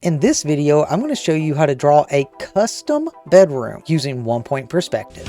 In this video, I'm going to show you how to draw a custom bedroom using one-point perspective.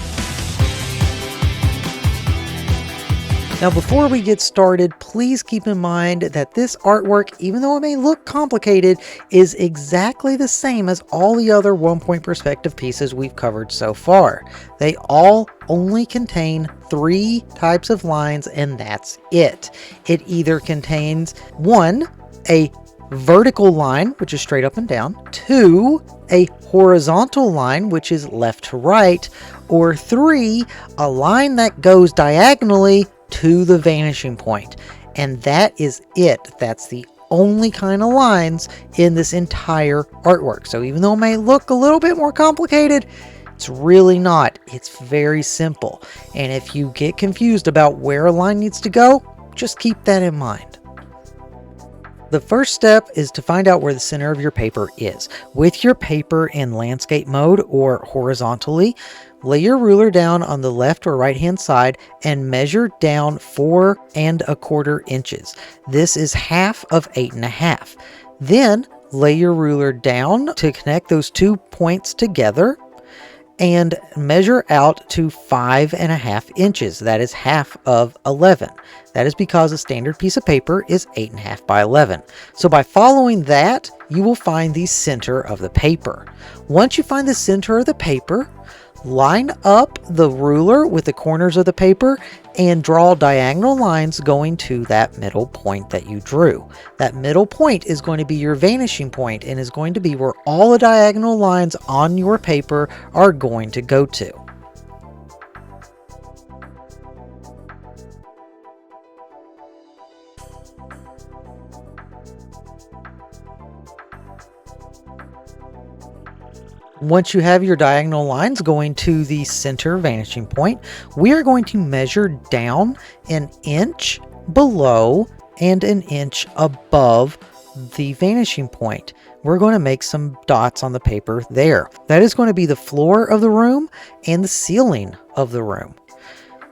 Now, before we get started, please keep in mind that this artwork, even though it may look complicated, is exactly the same as all the other one-point perspective pieces we've covered so far. They all only contain 3 types of lines, and that's it. It either contains 1, a vertical line, which is straight up and down, 2, a horizontal line, which is left to right, or 3, a line that goes diagonally to the vanishing point. And that is it. That's the only kind of lines in this entire artwork. So even though it may look a little bit more complicated, it's really not. It's very simple. And if you get confused about where a line needs to go, just keep that in mind. The first step is to find out where the center of your paper is. With your paper in landscape mode or horizontally, lay your ruler down on the left or right hand side and measure down 4 1/4 inches. This is half of 8 1/2. Then lay your ruler down to connect those 2 points together and measure out to 5 1/2 inches. That is half of 11. That is because a standard piece of paper is 8 1/2 by 11. So by following that, you will find the center of the paper. Once you find the center of the paper, line up the ruler with the corners of the paper and draw diagonal lines going to that middle point that you drew. That middle point is going to be your vanishing point and is going to be where all the diagonal lines on your paper are going to go to. Once you have your diagonal lines going to the center vanishing point, we are going to measure down 1 inch below and 1 inch above the vanishing point. We're going to make some dots on the paper there. That is going to be the floor of the room and the ceiling of the room.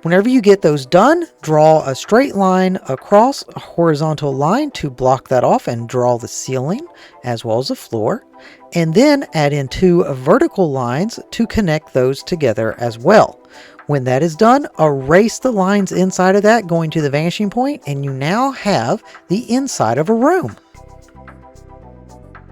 Whenever you get those done, draw a straight line across a horizontal line to block that off and draw the ceiling as well as the floor. And then add in 2 vertical lines to connect those together as well. When that is done, erase the lines inside of that going to the vanishing point, and you now have the inside of a room.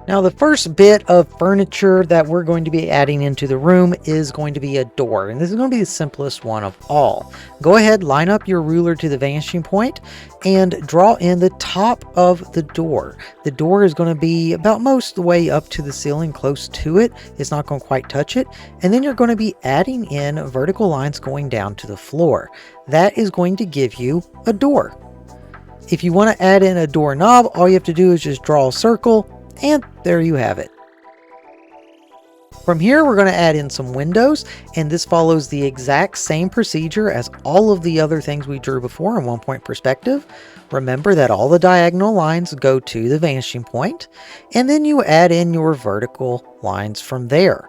Now, the first bit of furniture that we're going to be adding into the room is going to be a door, and this is going to be the simplest one of all. Go ahead, line up your ruler to the vanishing point and draw in the top of the door. The door is going to be about most of the way up to the ceiling, close to it. It's not going to quite touch it. And then you're going to be adding in vertical lines going down to the floor. That is going to give you a door. If you want to add in a doorknob, all you have to do is just draw a circle, and there you have it. From here, we're going to add in some windows, and this follows the exact same procedure as all of the other things we drew before in one-point perspective. Remember that all the diagonal lines go to the vanishing point, and then you add in your vertical lines from there.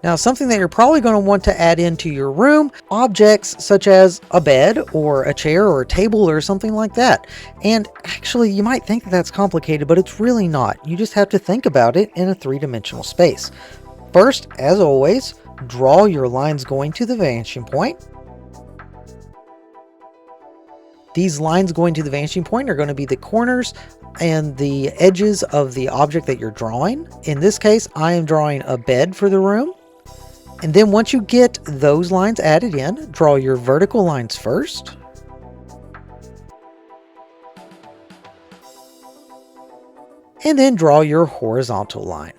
Now, something that you're probably going to want to add into your room, objects such as a bed or a chair or a table or something like that. And actually, you might think that that's complicated, but it's really not. You just have to think about it in a 3-dimensional space. First, as always, draw your lines going to the vanishing point. These lines going to the vanishing point are going to be the corners and the edges of the object that you're drawing. In this case, I am drawing a bed for the room. And then once you get those lines added in, draw your vertical lines first. And then draw your horizontal line.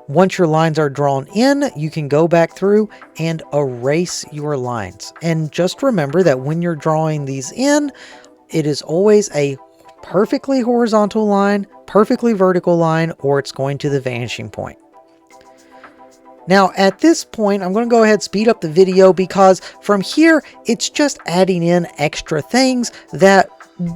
Once your lines are drawn in, you can go back through and erase your lines. And just remember that when you're drawing these in, it is always a perfectly horizontal line, perfectly vertical line, or it's going to the vanishing point. Now at this point, I'm going to go ahead and speed up the video because from here, it's just adding in extra things that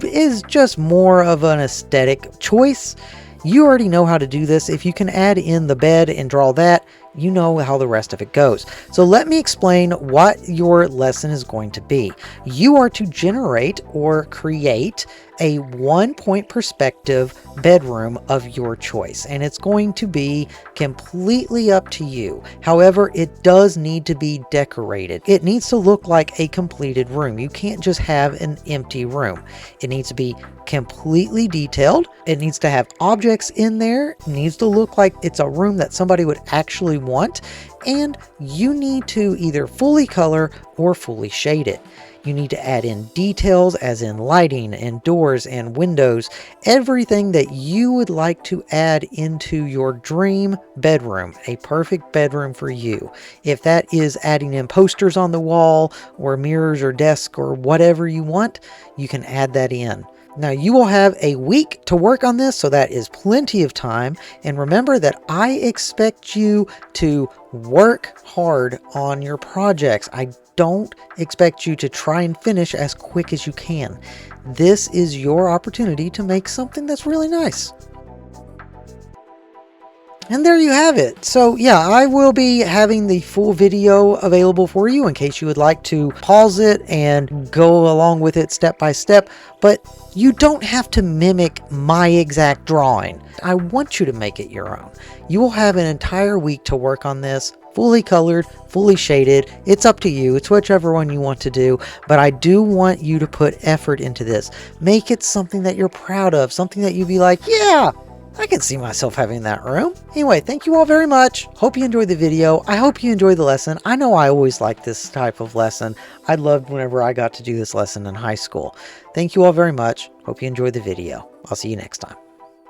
is just more of an aesthetic choice. You already know how to do this. If you can add in the bed and draw that, you know how the rest of it goes. So let me explain what your lesson is going to be. You are to generate or create a 1-point perspective bedroom of your choice, and it's going to be completely up to you. However, it does need to be decorated. It needs to look like a completed room. You can't just have an empty room. It needs to be completely detailed. It needs to have objects in there. It needs to look like it's a room that somebody would actually want, and you need to either fully color or fully shade it. You need to add in details as in lighting and doors and windows, everything that you would like to add into your dream bedroom, a perfect bedroom for you. If that is adding in posters on the wall or mirrors or desk or whatever you want, you can add that in. Now you will have a week to work on this, so that is plenty of time. And remember that I expect you to work hard on your projects. I don't expect you to try and finish as quick as you can. This is your opportunity to make something that's really nice. And there you have it. So yeah, I will be having the full video available for you in case you would like to pause it and go along with it step by step. But you don't have to mimic my exact drawing. I want you to make it your own. You will have an entire week to work on this, fully colored, fully shaded. It's up to you. It's whichever one you want to do. But I do want you to put effort into this. Make it something that you're proud of, something that you'd be like, yeah, I can see myself having that room. Anyway, thank you all very much. Hope you enjoyed the video. I hope you enjoyed the lesson. I know I always liked this type of lesson. I loved whenever I got to do this lesson in high school. Thank you all very much. Hope you enjoyed the video. I'll see you next time.